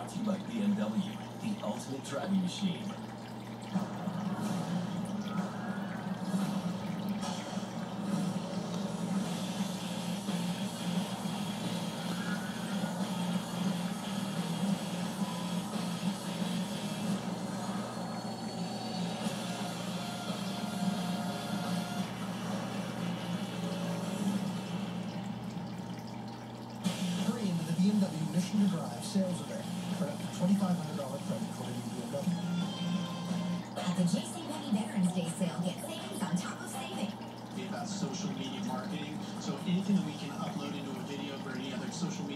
brought to you by BMW, the ultimate driving machine. BMW Mission to Drive sales event for up to $2,500 credit for a new BMW. At the JCPenney Veterans Day sale, get savings on top of savings. About social media marketing, so anything that we can upload into a video or any other social media